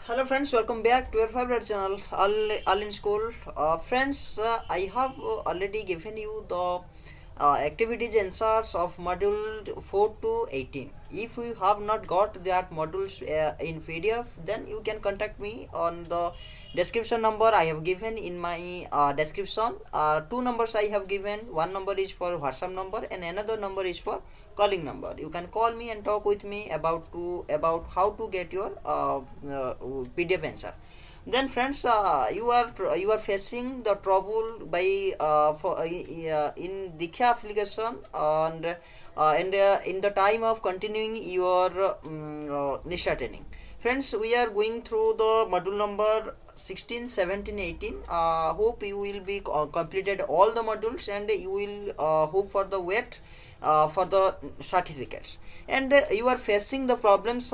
Hello friends, welcome back to your favorite channel, All in School. Friends, I have already given you the activities answers of module 4 to 18. If you have not got that modules in PDF, then you can contact me on the description number I have given in my description. Two numbers I have given. One number is for WhatsApp number and another number is for calling number. You can call me and talk with me about how to get your PDF answer. Then friends, you are facing the trouble by in Diksha application and in the time of continuing your Nisha training. Friends, we are going through the module number 16, 17, 18. Hope you will be completed all the modules and you will hope for the wait for the certificates. And you are facing the problems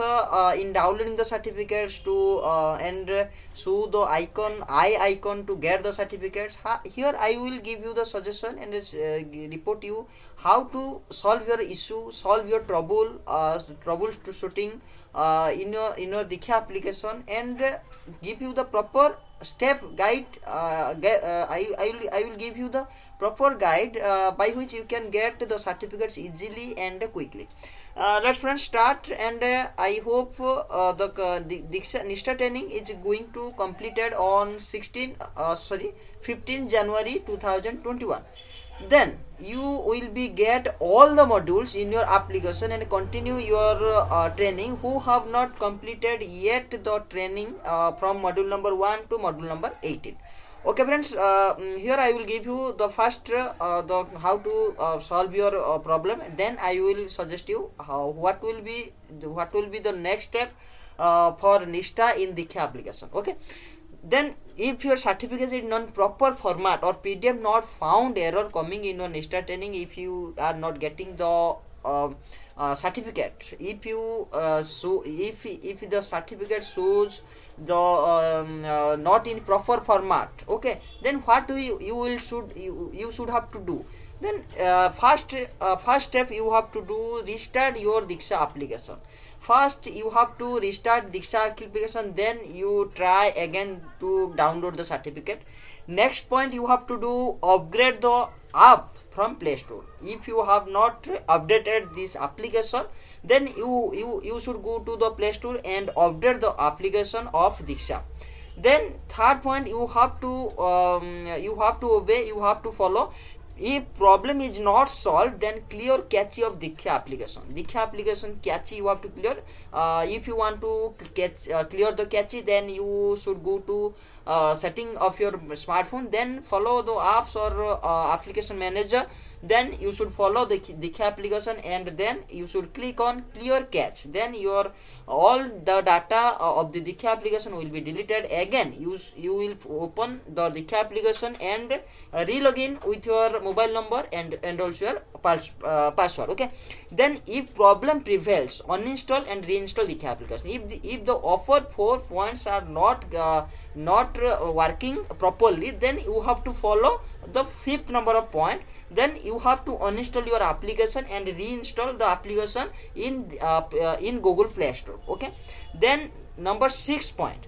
in downloading the certificates to and show the icon to get the certificates. Here I will give you the suggestion and report you how to solve your issue, solve your troubles to shooting in your Diksha application, and give you the proper step guide. I will give you the proper guide by which you can get the certificates easily and quickly. Let's friends start, and I hope the Diksha Nishtha training is going to completed on 15 January 2021. Then you will be get all the modules in your application and continue your training who have not completed yet the training from module number 1 to module number 18. Okay friends, here I will give you the first the how to solve your problem. Then I will suggest you what will be the next step for Nishtha in Diksha application. Okay, then if your certificate is non proper format or PDF not found, error coming in your Nishtha training if you are not getting the certificate. If you if the certificate shows the not in proper format, okay, then what do you should have to do. Then first step you have to do restart your Diksha application. First you have to restart Diksha application, then you try again to download the certificate. Next point, you have to do upgrade the app from Play Store. If you have not updated this application, then you should go to the Play Store and update the application of Diksha. Then third point, you have to obey, you have to follow. If problem is not solved, then clear cache of Diksha application. Diksha application cache you have to clear. If you want to clear the cache, then you should go to setting of your smartphone, then follow the apps or application manager. Then you should follow the Diksha application and then you should click on clear cache. Then your all the data of the Diksha application will be deleted. Again you will open the Diksha application and re-login with your mobile number and also your password. Okay, then if problem prevails, uninstall and reinstall Diksha application. If the offer 4 points are not working properly, then you have to follow the fifth number of point. Then you have to uninstall your application and reinstall the application in Google Play Store. Okay, then number 6 point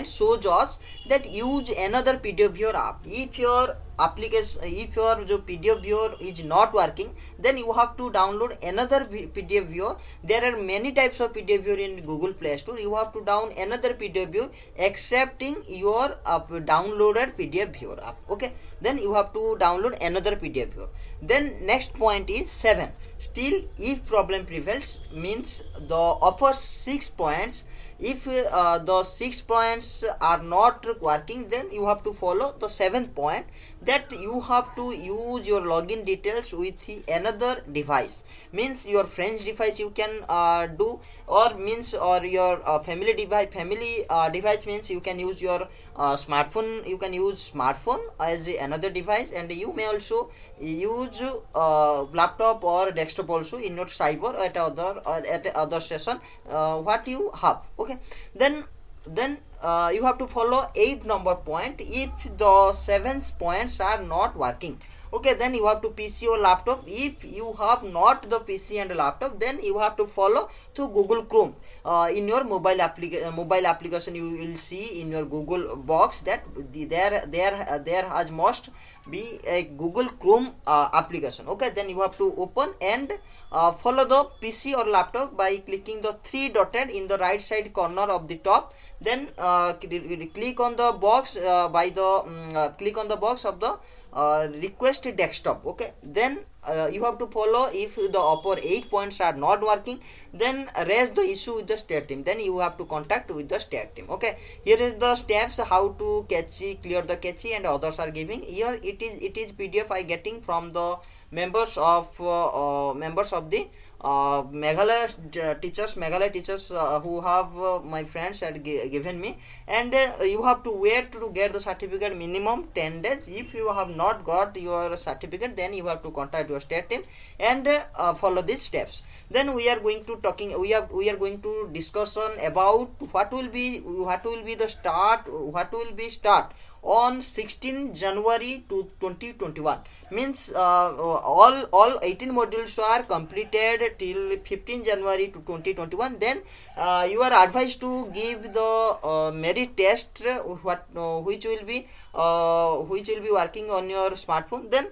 shows us that use another PDF viewer app. If your application, if your PDF viewer is not working, then you have to download another PDF viewer. There are many types of PDF viewer in Google Play Store. You have to download another PDF viewer accepting your downloaded PDF viewer app. Okay, then you have to download another PDF viewer. Then next point is 7. Still, if problem prevails, means the upper 6 points. If the 6 points are not working, then you have to follow the 7th point, that you have to use your login details with another device. Means your friend's device you can do, or means or your family device means you can use your smartphone. You can use smartphone as another device, and you may also use laptop or desktop also in your cyber at other station what you have. Okay, then you have to follow 8 number point. If the 7 points are not working, Okay, then you have to PC or laptop. If you have not the PC and laptop, then you have to follow to Google Chrome. In your mobile application, you will see in your Google box that there has must be a Google Chrome application. Okay, then you have to open and follow the PC or laptop by clicking the three dotted in the right side corner of the top. Then click on the box click on the box of the request desktop. Okay, then you have to follow. If the upper 8 points are not working, then raise the issue with the state team. Then you have to contact with the state team. Okay, here is the steps how to clear the cache, and others are giving here. It is PDF I getting from the members of the Meghalaya teachers who have my friends had given me. And you have to wait to get the certificate minimum 10 days. If you have not got your certificate, then you have to contact your state team and follow these steps. Then we are going to going to discussion about what will be start on 16 January to 2021. Means all 18 modules are completed till 15 January to 2021. Then you are advised to give the merit test which will be working on your smartphone. Then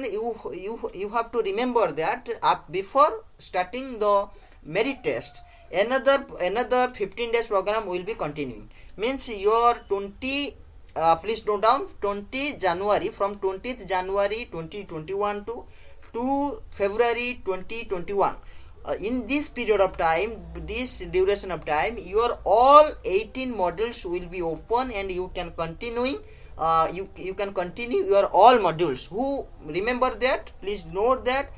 you have to remember that before starting the merit test, another 15 days program will be continuing. Means your 20 please note down, 20 January, from 20th January 2021 to February 2021. In this period of time, this duration of time, your all 18 modules will be open and you can continue you can continue your all modules. Who remember that, please note that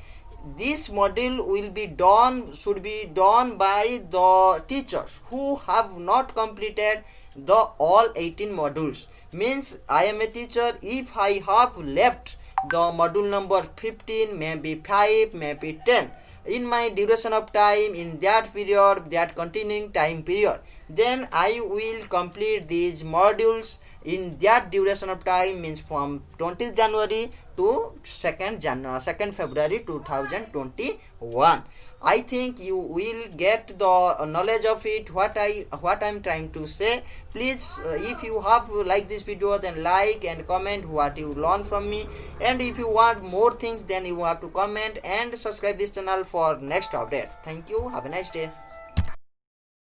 this module should be done by the teachers who have not completed the all 18 modules. Means I am a teacher, if I have left the module number 15, maybe 5, maybe 10 in my duration of time, in that period, that continuing time period, then I will complete these modules in that duration of time. Means from 20th January to 2nd February 2021. I think you will get the knowledge of it, what I'm trying to say. Please, if you have liked this video, then like and comment what you learn from me. And if you want more things, then you have to comment and subscribe this channel for next update. Thank you. Have a nice day.